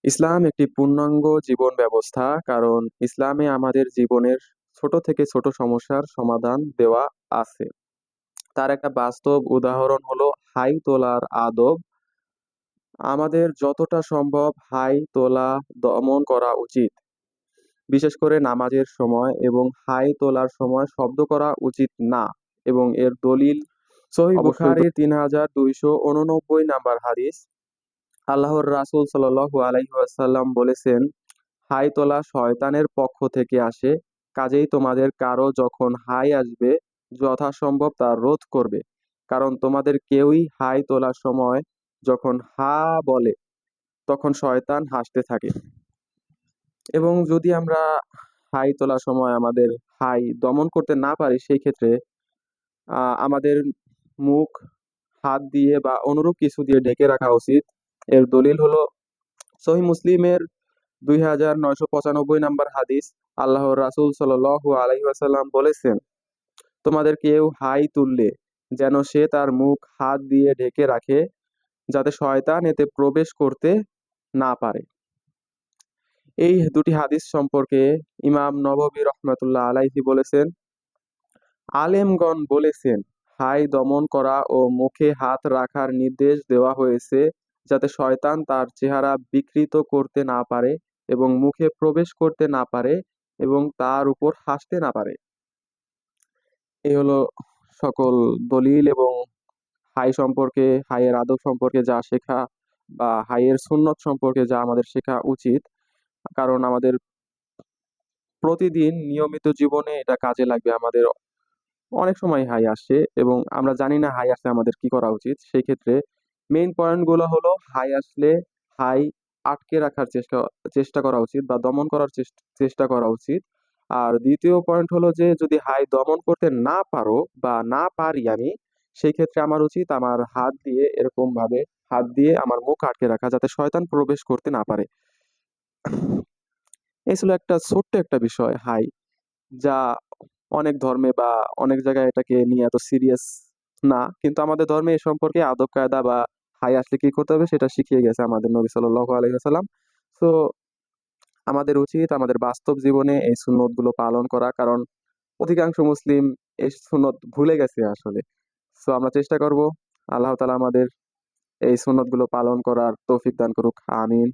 ইসলাম একটি পূর্ণাঙ্গ জীবন ব্যবস্থা, কারণ ইসলামে আমাদের জীবনের ছোট থেকে ছোট সমস্যার সমাধান দেওয়া আছে। তার একটা বাস্তব উদাহরণ হলো হাই তোলার আদব। আমাদের যতটা সম্ভব হাই তোলা দমন করা উচিত, বিশেষ করে নামাজের সময়, এবং হাই তোলার সময় শব্দ করা উচিত না। এবং এর দলিল সহিহ অবশ্যই বুখারীর 3289 নাম্বার হাদিস। আল্লাহর রাসূল সাল্লাল্লাহু আলাইহি ওয়াসাল্লাম বলেছেন, হাই তোলা শয়তানের পক্ষ থেকে আসে, কাজেই তোমাদের কারো যখন হাই আসবে যথাসম্ভব তা রোধ করবে, কারণ তোমাদের কেউই হাই তোলার সময় যখন হা বলে তখন শয়তান হাসতে থাকে। এবং যদি আমরা হাই তোলার সময় আমাদের হাই দমন করতে না পারি, সেই ক্ষেত্রে আমাদের মুখ হাত দিয়ে বা অনুরূপ কিছু দিয়ে ঢেকে রাখা উচিত। এর দলিল হলো সহিহ মুসলিমের 2995 নাম্বার হাদিস। আল্লাহর রাসূল সাল্লাল্লাহু আলাইহি ওয়াসাল্লাম বলেছেন, তোমাদের কেউ হাই তুললে যেন সে তার মুখ হাত দিয়ে ঢেকে রাখে, যাতে শয়তান এতে প্রবেশ করতে না পারে। এই দুটি হাদিস সম্পর্কে ইমাম নববী রহমাতুল্লাহ আলাইহি বলেছেন, আলেমগণ বলেছেন, হাই দমন করা ও মুখে হাত রাখার নির্দেশ দেওয়া হয়েছে যাতে শয়তান তার চেহারা বিকৃত করতে না পারে এবং মুখে প্রবেশ করতে না পারে এবং তার উপর হাসতে না পারে। এই হলো সকল দলিল এবং হাই সম্পর্কে, হাইয়ের আদব সম্পর্কে যা শেখা, বা হাইয়ের সুন্নত সম্পর্কে যা আমাদের শেখা উচিত। কারণ আমাদের প্রতিদিন নিয়মিত জীবনে এটা কাজে লাগবে। আমাদের অনেক সময় হাই আসে এবং আমরা জানি না হাই আসলে আমাদের কি করা উচিত। সেই ক্ষেত্রে মেইন পয়েন্ট গুলো হলো, হাই আসলে হাই আটকে রাখার চেষ্টা চেষ্টা করা উচিত বা দমন করার চেষ্টা করা উচিত। আর দ্বিতীয় পয়েন্ট হলো যে, যদি হাই দমন করতে না পারো বা না পারি আমি, সেই ক্ষেত্রে আমার উচিত আমার হাত দিয়ে এরকম ভাবে হাত দিয়ে আমার মুখ আটকে রাখা, যাতে শয়তান প্রবেশ করতে না পারে। এই ছিল একটা ছোট্ট একটা বিষয় হাই, যা অনেক ধর্মে বা অনেক জায়গায় এটাকে নিয়ে এত সিরিয়াস না, কিন্তু আমাদের ধর্মে এ সম্পর্কে আদব কায়দা বা হাই আসলে কি করতে হবে সেটা শিখিয়ে গেছে আমাদের নবী সাল্লাল্লাহু আলাইহি ওয়াসাল্লাম। তো আমাদের উচিত আমাদের বাস্তব জীবনে এই সুন্নত গুলো পালন করা, কারণ অধিকাংশ মুসলিম এই সুন্নত ভুলে গেছে আসলে। তো আমরা চেষ্টা করব, আল্লাহ তাআলা আমাদের এই সুন্নত গুলো পালন করার তৌফিক দান করুক, আমিন।